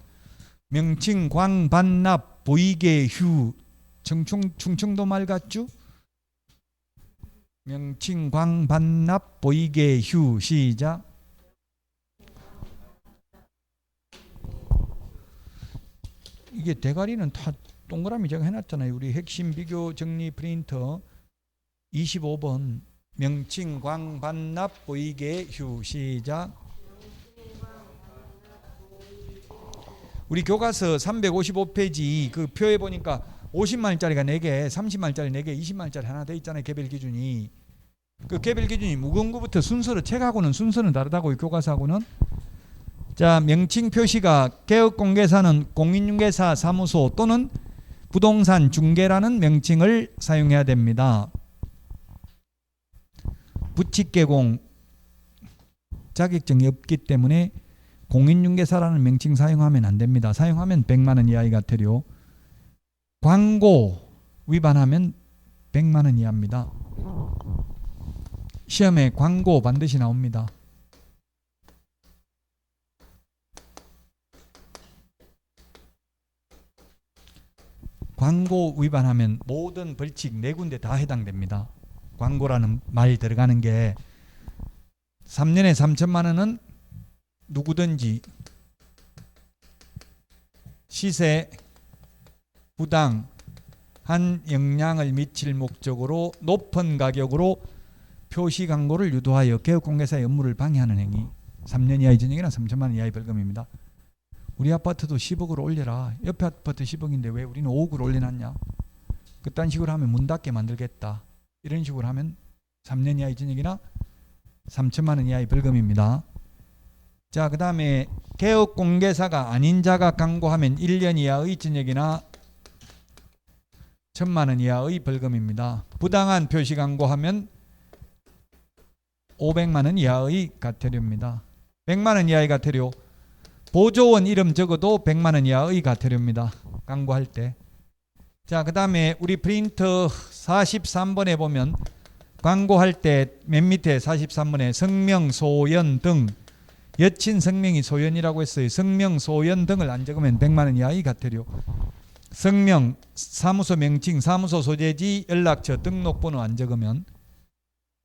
명칭, 광, 반납, 보이계휴 충청도 말 같죠? 명칭, 광, 반납, 보이계휴. 시작. 이게 대가리는 다 동그라미 제가 해놨잖아요. 우리 핵심 비교 정리 프린터 25번. 명칭, 광, 반납, 보이계휴. 시작. 우리 교과서 355페이지 그 표에 보니까 50만원짜리가 4개, 30만원짜리 4개, 20만원짜리 하나 돼 있잖아요. 개별 기준이. 그 개별 기준이 무거운 거부터 순서로 책하고는 순서는 다르다고요. 교과서하고는. 자, 명칭 표시가 개업공개사는 공인중개사 사무소 또는 부동산 중개라는 명칭을 사용해야 됩니다. 부칙개공 자격증이 없기 때문에 공인중개사라는 명칭 사용하면 안 됩니다. 사용하면 100만원 이하의 과태료. 광고 위반하면 100만원 이하입니다. 시험에 광고 반드시 나옵니다. 광고 위반하면 모든 벌칙 4군데 다 해당됩니다. 광고라는 말 들어가는 게 3년에 3천만 원은 누구든지 시세 부당한 영향을 미칠 목적으로 높은 가격으로 표시 광고를 유도하여 개업공개사의 업무를 방해하는 행위. 3년 이하의 징역이나 3천만 원 이하의 벌금입니다. 우리 아파트도 10억으로 올려라. 옆에 아파트 10억인데 왜 우리는 5억으로 올려놨냐. 그딴 식으로 하면 문 닫게 만들겠다. 이런 식으로 하면 3년 이하의 징역이나 3천만 원 이하의 벌금입니다. 자, 그 다음에 개업공개사가 아닌 자가 광고하면 1년 이하의 징역이나 1,000만 원 이하의 벌금입니다. 부당한 표시 광고하면 500만 원 이하의 과태료입니다. 100만 원 이하의 과태료. 보조원 이름 적어도 100만 원 이하의 과태료입니다. 광고할 때. 자, 그 다음에 우리 프린터 43번에 보면 광고할 때 맨 밑에 43번에 성명, 소연 등 여친 성명이 소연이라고 했어요. 성명, 소연 등을 안 적으면 100만 원 이하의 과태료. 성명, 사무소 명칭, 사무소 소재지, 연락처, 등록번호 안 적으면.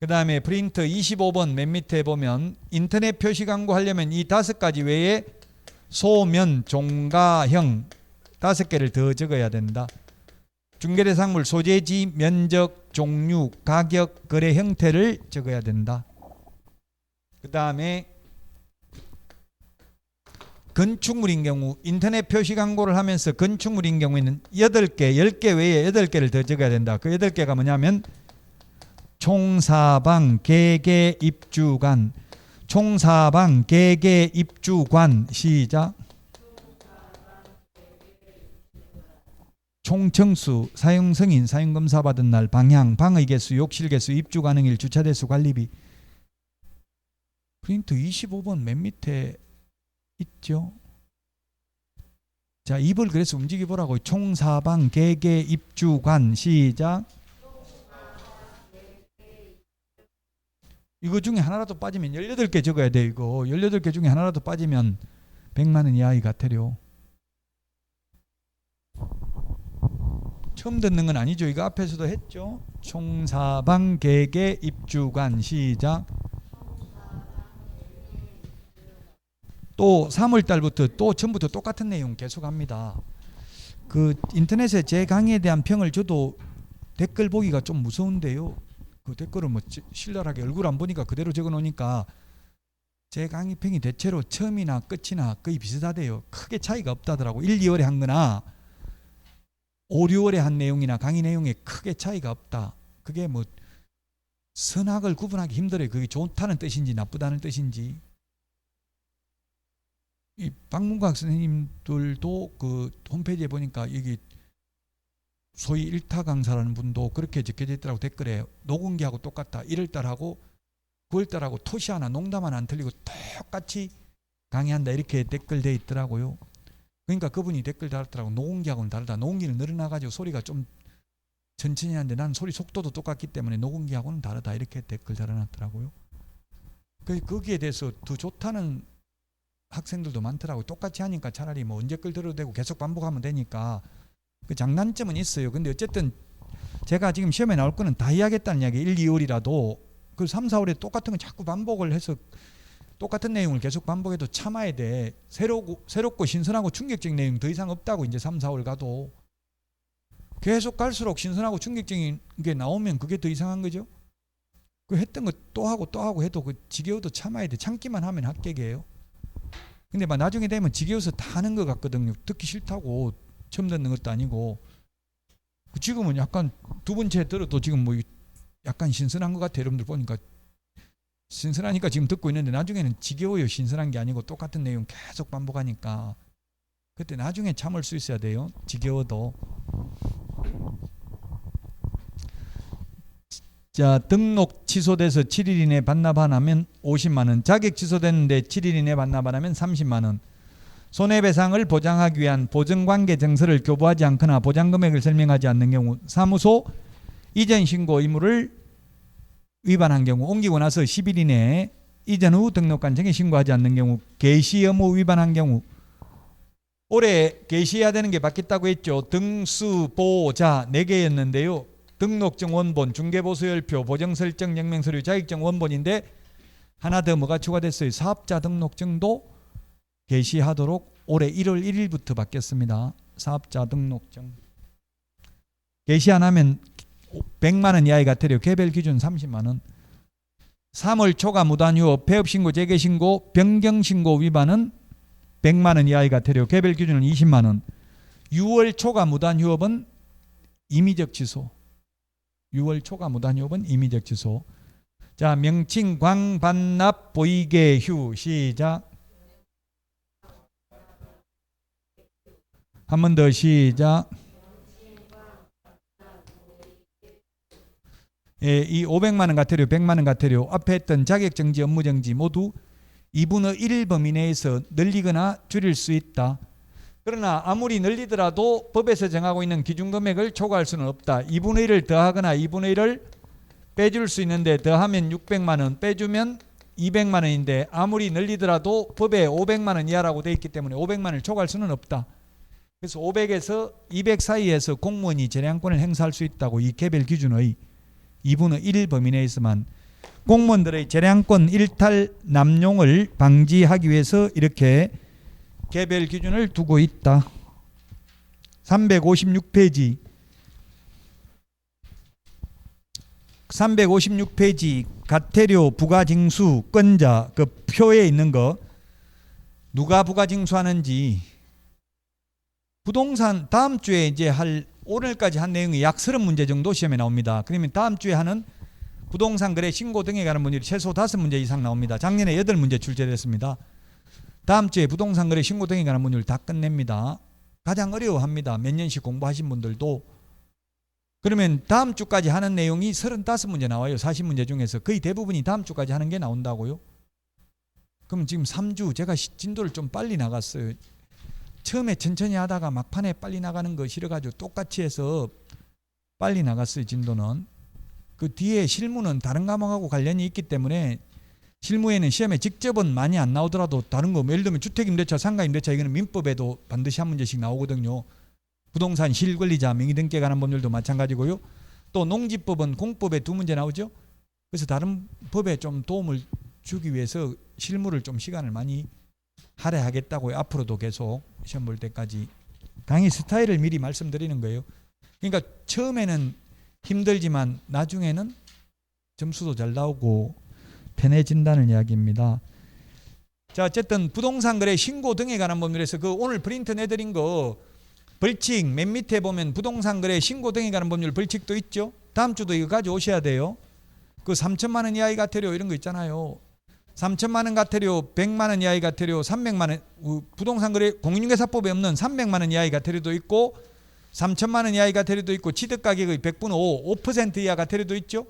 그 다음에 프린터 25번 맨 밑에 보면 인터넷 표시 광고 하려면 이 5가지 외에 소면, 종가형 5개를 더 적어야 된다. 중개대상물 소재지, 면적, 종류, 가격, 거래 형태를 적어야 된다. 그 다음에 건축물인 경우 인터넷 표시 광고를 하면서 건축물인 경우에는 8개, 10개 외에 8개를 더 적어야 된다. 그 8개가 뭐냐면 총사방, 계계, 입주관. 총사방, 계계, 입주관. 시작. 총청수, 사용승인, 사용검사 받은 날, 방향, 방의 개수, 욕실 개수, 입주 가능일, 주차 대수, 관리비. 프린트 25번 맨 밑에 있죠. 자, 입을 그래서 움직여 보라고. 총사방, 계계, 입주관. 시작. 이거 중에 하나라도 빠지면 18개 적어야 돼. 이거 18개 중에 하나라도 빠지면 100만 원 이하의 과태료. 처음 듣는 건 아니죠. 이거 앞에서도 했죠. 총사방, 계계, 입주관. 시작. 또 3월달부터 또 처음부터 똑같은 내용 계속합니다. 그 인터넷에 제 강의에 대한 평을 줘도 댓글 보기가 좀 무서운데요. 그 댓글을 뭐 신랄하게 얼굴 안 보니까 그대로 적어 놓으니까 제 강의 평이 대체로 처음이나 끝이나 거의 비슷하대요. 크게 차이가 없다더라고. 1, 2월에 한 거나 5, 6월에 한 내용이나 강의 내용에 크게 차이가 없다. 그게 뭐 선악을 구분하기 힘들어요. 그게 좋다는 뜻인지 나쁘다는 뜻인지. 이 박문각 선생님들도 그 홈페이지에 보니까 여기 소위 일타 강사라는 분도 그렇게 적혀져 있더라고. 댓글에 녹음기하고 똑같다. 1월달하고 9월달하고 토시 하나 농담 하나 안 틀리고 똑같이 강의한다 이렇게 댓글돼 있더라고요. 그러니까 그분이 댓글 달았더라고. 녹음기하고는 다르다. 녹음기는 늘어나가지고 소리가 좀 천천히 하는데 난 소리 속도도 똑같기 때문에 녹음기하고는 다르다 이렇게 댓글 달아놨더라고요. 거기에 대해서 더 좋다는 학생들도 많더라고요. 똑같이 하니까 차라리 뭐 언제 걸 들어도 되고 계속 반복하면 되니까 그 장단점은 있어요. 근데 어쨌든 제가 지금 시험에 나올 거는 다 이야기했다는 이야기. 1, 2월이라도 그 3, 4월에 똑같은 거 자꾸 반복을 해서 똑같은 내용을 계속 반복해도 참아야 돼. 새롭고 신선하고 충격적인 내용 더 이상 없다고. 이제 3, 4월 가도 계속 갈수록 신선하고 충격적인 게 나오면 그게 더 이상한 거죠. 그 했던 거 또 하고 또 하고 해도 그 지겨워도 참아야 돼. 참기만 하면 합격이에요. 근데 막 나중에 되면 지겨워서 다 하는 것 같거든요. 듣기 싫다고 처음 듣는 것도 아니고. 지금은 약간 두 번째 들어도 지금 뭐 약간 신선한 것 같아요. 여러분들 보니까 신선하니까 지금 듣고 있는데 나중에는 지겨워요. 신선한 게 아니고 똑같은 내용 계속 반복하니까. 그때 나중에 참을 수 있어야 돼요. 지겨워도. 자, 등록 취소돼서 7일 이내 반납 안 하면 50만 원. 자격 취소됐는데 7일 이내 반납 안 하면 30만 원. 손해배상을 보장하기 위한 보증관계 증서를 교부하지 않거나 보장금액을 설명하지 않는 경우, 사무소 이전 신고 의무를 위반한 경우, 옮기고 나서 10일 이내에 이전 후 등록관청에 신고하지 않는 경우, 개시 의무 위반한 경우. 올해 개시해야 되는 게 바뀌었다고 했죠. 등수보자 4개였는데요. 등록증 원본, 중개보수열표, 보정설정 영명서류, 자격증 원본인데 하나 더 뭐가 추가됐어요. 사업자 등록증도 개시하도록 올해 1월 1일부터 바뀌었습니다. 사업자 등록증. 개시 안 하면 100만 원 이하의 과태료, 개별 기준 30만 원. 3월 초과 무단 휴업, 폐업신고, 재개신고, 변경신고 위반은 100만 원 이하의 과태료, 개별 기준은 20만 원. 6월 초과 무단 휴업은 임의적 취소. 6월 초과 무단 휴업은 임의적 취소. 자, 명칭 광반납 보이개휴. 시작. 한 번 더 시작. 예, 이 500만 원 과태료, 100만 원 과태료, 앞에 했던 자격정지, 업무정지 모두 2분의 1 범위 내에서 늘리거나 줄일 수 있다. 그러나 아무리 늘리더라도 법에서 정하고 있는 기준금액을 초과할 수는 없다. 2분의 1을 더하거나 2분의 1을 빼줄 수 있는데 더하면 600만 원, 빼주면 200만 원인데 아무리 늘리더라도 법에 500만 원 이하라고 되어 있기 때문에 500만 원을 초과할 수는 없다. 그래서 500에서 200 사이에서 공무원이 재량권을 행사할 수 있다고. 이 개별 기준의 2분의 1 범위 내에서만. 공무원들의 재량권 일탈 남용을 방지하기 위해서 이렇게 개별 기준을 두고 있다. 356페이지 356페이지 과태료 부가징수 건자 그 표에 있는 거 누가 부가징수하는지. 부동산 다음 주에 이제 할 오늘까지 한 내용이 약 30문제 정도 시험에 나옵니다. 그러면 다음 주에 하는 부동산 거래 신고 등에 관한 문제이 최소 5문제 이상 나옵니다. 작년에 8문제 출제됐습니다. 다음 주에 부동산 거래 신고 등에 관한 문제를 다 끝냅니다. 가장 어려워합니다. 몇 년씩 공부하신 분들도. 그러면 다음 주까지 하는 내용이 35문제 나와요. 40문제 중에서 거의 대부분이 다음 주까지 하는 게 나온다고요. 그럼 지금 3주 제가 진도를 좀 빨리 나갔어요. 처음에 천천히 하다가 막판에 빨리 나가는 거 싫어가지고 똑같이 해서 빨리 나갔어요. 진도는. 그 뒤에 실무는 다른 과목하고 관련이 있기 때문에 실무에는 시험에 직접은 많이 안 나오더라도 다른 거 예를 들면 주택임대차, 상가임대차 이거는 민법에도 반드시 한 문제씩 나오거든요. 부동산 실권리자 명의등기에 관한 법률도 마찬가지고요. 또 농지법은 공법에 2문제 나오죠. 그래서 다른 법에 좀 도움을 주기 위해서 실무를 좀 시간을 많이 할애하겠다고요. 앞으로도 계속 시험 볼 때까지. 강의 스타일을 미리 말씀드리는 거예요. 그러니까 처음에는 힘들지만 나중에는 점수도 잘 나오고 편해진다는 이야기입니다. 자, 어쨌든 부동산 거래 신고 등에 관한 법률에서 그 오늘 프린트 내드린 거 벌칙 맨 밑에 보면 부동산 거래 신고 등에 관한 법률 벌칙도 있죠. 다음 주도 이거 가져오셔야 돼요. 그 3천만 원 이하의 과태료 이런 거 있잖아요. 3천만 원 과태료, 100만 원 이하의 과태료, 300만 원 부동산 거래 공인중개사법에 없는 300만 원 이하의 과태료도 있고 3천만 원 이하의 과태료도 있고 취득 가격의 100분의 5% 이하 과태료도 있죠.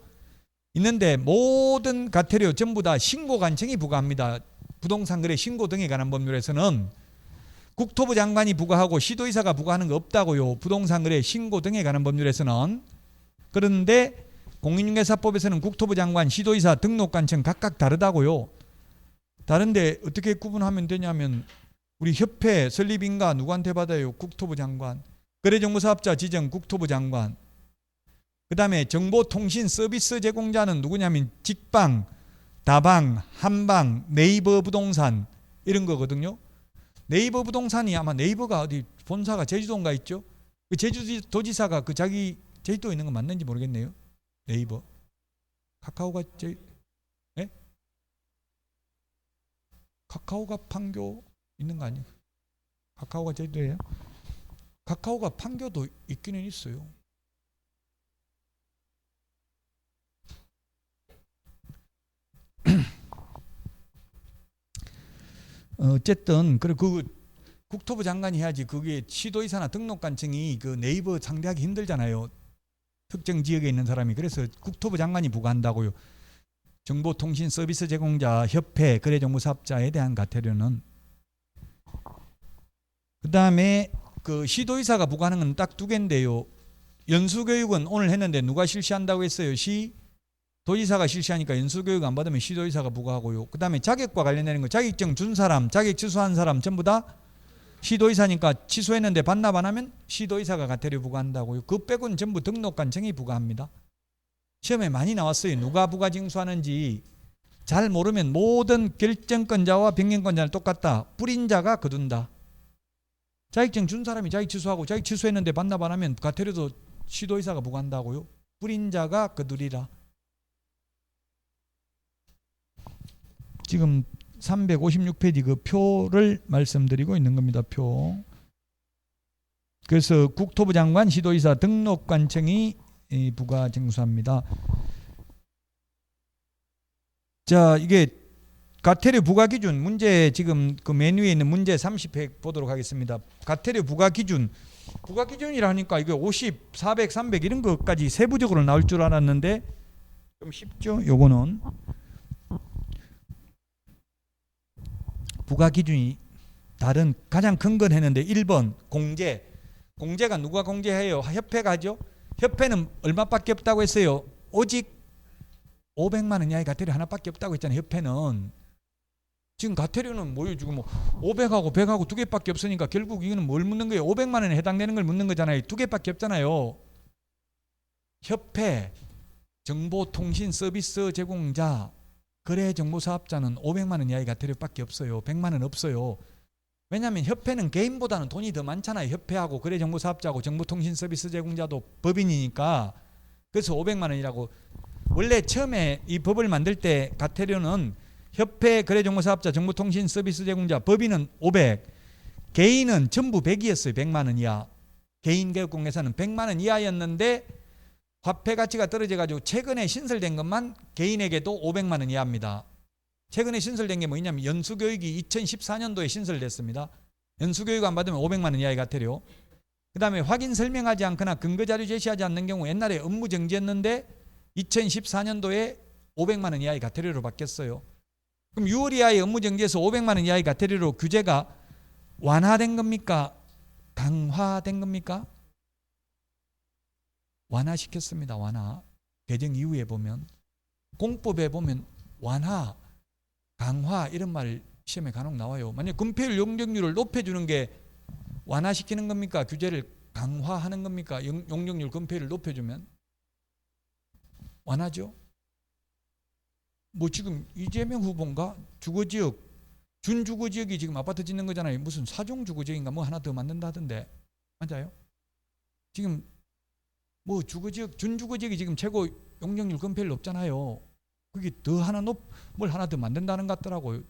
있는데 모든 과태료 전부 다 신고 관청이 부과합니다. 부동산 거래 신고 등에 관한 법률에서는 국토부 장관이 부과하고 시도의사가 부과하는 거 없다고요. 부동산 거래 신고 등에 관한 법률에서는. 그런데 공인중개사법에서는 국토부 장관, 시도의사, 등록관청 각각 다르다고요. 다른데 어떻게 구분하면 되냐면 우리 협회 설립인가 누구한테 받아요? 국토부 장관. 거래정보사업자 지정 국토부 장관. 그 다음에 정보통신 서비스 제공자는 누구냐면 직방, 다방, 한방, 네이버 부동산 이런 거거든요. 네이버 부동산이 아마 네이버가 어디 본사가 제주도인가 있죠? 그 제주도지사가 그 자기 제주도에 있는 거 맞는지 모르겠네요. 네이버. 카카오가 카카오가 판교 있는 거 아니에요? 카카오가 제주도예요? 카카오가 판교도 있기는 있어요. 어쨌든 그 국토부 장관이 해야지. 그게 시도의사나 등록관청이 그 네이버 상대하기 힘들잖아요. 특정 지역에 있는 사람이. 그래서 국토부 장관이 부과한다고요. 정보통신 서비스 제공자, 협회, 거래정보사업자에 대한 과태료는. 그 다음에 그 시도의사가 부과하는 건 딱 두 개인데요. 연수교육은 오늘 했는데 누가 실시한다고 했어요? 도지사가 실시하니까 연수교육 안 받으면 시도의사가 부과하고요. 그 다음에 자격과 관련되는 거, 자격증 준 사람, 자격 취소한 사람 전부 다 시도의사니까 취소했는데 반납 안 하면 시도의사가 과태료 부과한다고요. 그 빼고는 전부 등록관청이 부과합니다. 시험에 많이 나왔어요. 누가 부과 징수하는지. 잘 모르면 모든 결정권자와 변경권자는 똑같다. 뿌린 자가 거둔다. 자격증 준 사람이 자격 취소하고 자격 취소했는데 반납 안 하면 과태료도 시도의사가 부과한다고요. 뿌린 자가 거두리라. 지금 356페이지 그 표를 말씀드리고 있는 겁니다. 표. 그래서 국토부 장관, 시도의사, 등록관청이 부과 징수합니다. 자, 이게 과태료 부과 기준 문제, 지금 그 메뉴에 있는 문제 30회 보도록 하겠습니다. 과태료 부과 기준이라 하니까 이거 50, 400, 300 이런 것까지 세부적으로 나올 줄 알았는데 좀 쉽죠? 요거는 부과 기준이 다른 가장 큰 건 했는데 1번 공제가 누가 공제해요? 협회가 하죠. 협회는 얼마밖에 없다고 했어요? 오직 500만 원 이하의 과태료 하나밖에 없다고 했잖아요. 협회는. 지금 과태료는 뭐예요? 지금 뭐 500하고 100하고 두 개밖에 없으니까 결국 이거는 뭘 묻는 거예요? 500만 원에 해당되는 걸 묻는 거잖아요. 두 개밖에 없잖아요. 협회, 정보통신 서비스 제공자, 거래정보사업자는 500만 원 이하의 과태료밖에 없어요. 100만 원 없어요. 왜냐하면 협회는 개인보다는 돈이 더 많잖아요. 협회하고 거래정보사업자하고 정보통신 서비스 제공자도 법인이니까. 그래서 500만 원이라고. 원래 처음에 이 법을 만들 때 과태료는 협회, 거래정보사업자, 정보통신 서비스 제공자, 법인은 500, 개인은 전부 100이었어요. 100만 원 이하. 개인 개업공개사는 100만 원 이하였는데 화폐 가치가 떨어져가지고 최근에 신설된 것만 개인에게도 500만 원 이하입니다. 최근에 신설된 게 뭐냐면 연수교육이 2014년도에 신설됐습니다. 연수교육 안 받으면 500만 원 이하의 과태료. 그 다음에 확인 설명하지 않거나 근거자료 제시하지 않는 경우 옛날에 업무정지였는데 2014년도에 500만 원 이하의 과태료로 바뀌었어요. 그럼 6월 이하의 업무정지에서 500만 원 이하의 과태료로 규제가 완화된 겁니까? 강화된 겁니까? 완화시켰습니다. 완화. 개정 이후에 보면 공법에 보면 완화, 강화 이런 말 시험에 간혹 나와요. 만약 금폐율 용적률을 높여주는 게 완화시키는 겁니까? 규제를 강화하는 겁니까? 용적률 금폐율을 높여주면 완화죠. 뭐 지금 이재명 후보인가 주거지역 준주거지역이 지금 아파트 짓는 거잖아요. 무슨 사종주거지역인가 뭐 하나 더 만든다던데 맞아요? 지금 뭐 주거지역 준주거지역이 지금 최고 용적률 금폐율 높잖아요. 그게 더 하나 뭘 하나 더 만든다는 것 같더라고요.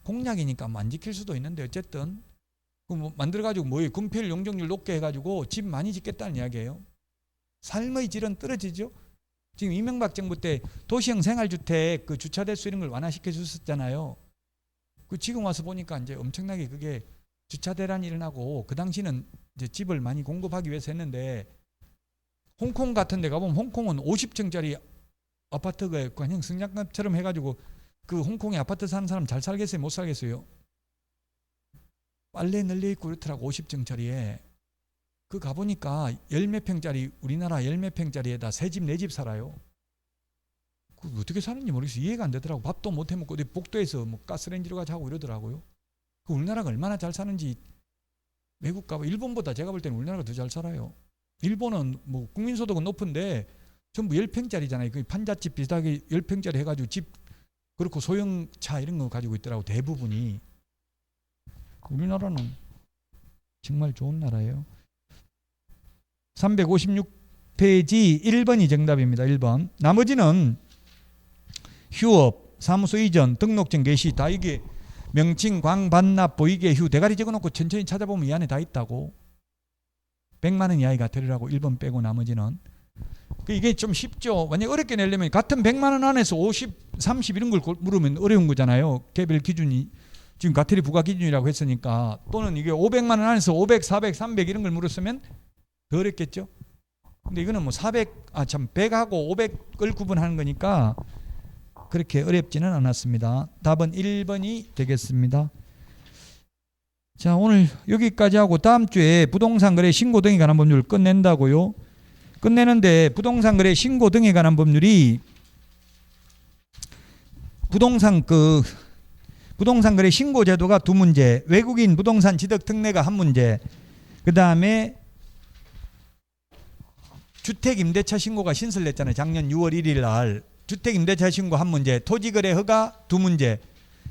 공약이니까 안 지킬 수도 있는데 어쨌든 뭐 만들어가지고 뭐예요? 금폐율 용적률 높게 해가지고 집 많이 짓겠다는 이야기예요. 삶의 질은 떨어지죠. 지금 이명박 정부 때 도시형 생활주택 그 주차 대수 이런 걸 완화시켜 줬었잖아요. 그 지금 와서 보니까 이제 엄청나게 그게 주차 대란이 일어나고, 그 당시는 이제 집을 많이 공급하기 위해서 했는데, 홍콩 같은 데 가보면 홍콩은 50층짜리 아파트가 그냥 승낙처럼 해가지고, 그 홍콩에 아파트 사는 사람 잘 살겠어요? 못 살겠어요? 빨래 널려있고 그렇더라고. 50층짜리에 그 가보니까 열몇 평짜리, 우리나라 열몇 평짜리에다 세 집 네 집 살아요. 그 어떻게 사는지 모르겠어요. 이해가 안 되더라고. 밥도 못 해먹고 어디 복도에서 뭐 가스레인지로 가지고 하고 이러더라고요. 그 우리나라가 얼마나 잘 사는지, 외국 가봐, 일본보다 제가 볼 때는 우리나라가 더 잘 살아요. 일본은 뭐 국민소득은 높은데 전부 10평짜리잖아요. 그 판잣집 비슷하게 10평짜리 해가지고 집, 그렇고 소형차 이런 거 가지고 있더라고, 대부분이. 우리나라는 정말 좋은 나라예요. 356페이지 1번이 정답입니다. 1번. 나머지는 휴업, 사무소 이전, 등록증 개시, 다 이게 명칭, 광, 반납, 보이게, 휴 대가리 적어놓고 천천히 찾아보면 이 안에 다 있다고. 100만 원 이하의 과태료라고. 1번 빼고 나머지는. 이게 좀 쉽죠. 만약 어렵게 내려면 같은 100만 원 안에서 50, 30 이런 걸 물으면 어려운 거잖아요. 개별 기준이 지금 과태료 부과 기준이라고 했으니까. 또는 이게 500만 원 안에서 500, 400, 300 이런 걸 물었으면 더 어렵겠죠. 근데 이거는 뭐 100하고 500을 구분하는 거니까 그렇게 어렵지는 않았습니다. 답은 1번이 되겠습니다. 자, 오늘 여기까지 하고 다음 주에 부동산 거래 신고 등에 관한 법률 끝낸다고요. 끝내는데 부동산 거래 신고 등에 관한 법률이 부동산 거래 신고 제도가 2문제, 외국인 부동산 취득 특례가 1문제, 그 다음에 주택 임대차 신고가 신설됐잖아요. 작년 6월 1일 날. 주택 임대차 신고 1문제, 토지거래 허가 2문제,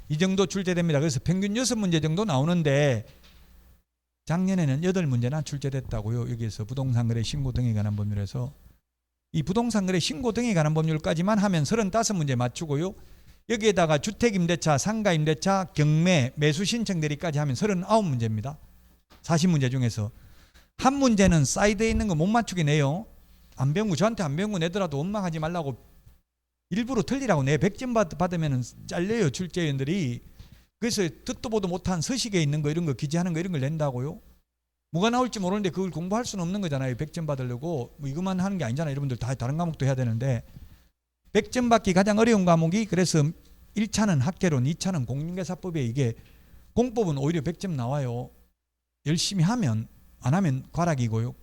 이 정도 출제됩니다. 그래서 평균 6문제 정도 나오는데 작년에는 8문제나 출제됐다고요. 여기에서 부동산 거래 신고 등에 관한 법률에서. 이 부동산 거래 신고 등에 관한 법률까지만 하면 35문제 맞추고요. 여기에다가 주택 임대차, 상가 임대차, 경매, 매수 신청 대리까지 하면 39문제입니다. 40문제 중에서. 한 문제는 사이드에 있는 거 못 맞추게 내요. 안 배운 거, 저한테 안 배운 거 내더라도 원망하지 말라고 일부러 틀리라고 내 100점 받으면 잘려요, 출제위원들이. 그래서 듣도 보도 못한 서식에 있는 거 이런 거 기재하는 거 이런 걸 낸다고요. 뭐가 나올지 모르는데 그걸 공부할 수는 없는 거잖아요. 100점 받으려고 뭐 이것만 하는 게 아니잖아요. 여러분들 다 다른 과목도 해야 되는데 100점 받기 가장 어려운 과목이, 그래서 1차는 학개론, 2차는 공인중개사법에, 이게 공법은 오히려 100점 나와요. 열심히 하면. 안 하면 과락이고요.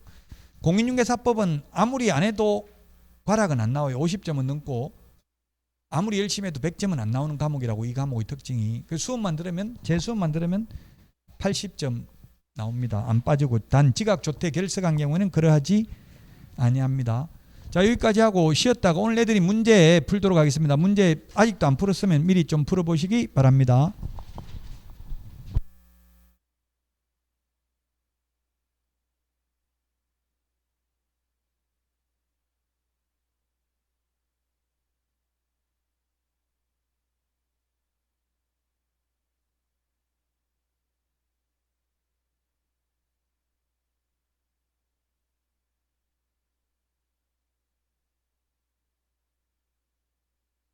공인중개사법은 아무리 안 해도 과락은 안 나와요. 50점은 넘고 아무리 열심히 해도 100점은 안 나오는 과목이라고, 이 과목의 특징이. 그 수업만 들으면, 제 수업만 들으면 80점 나옵니다. 안 빠지고. 단 지각조퇴 결석한 경우는 그러하지 아니합니다. 자, 여기까지 하고 쉬었다가 오늘 내드린 문제 풀도록 하겠습니다. 문제 아직도 안 풀었으면 미리 좀 풀어보시기 바랍니다.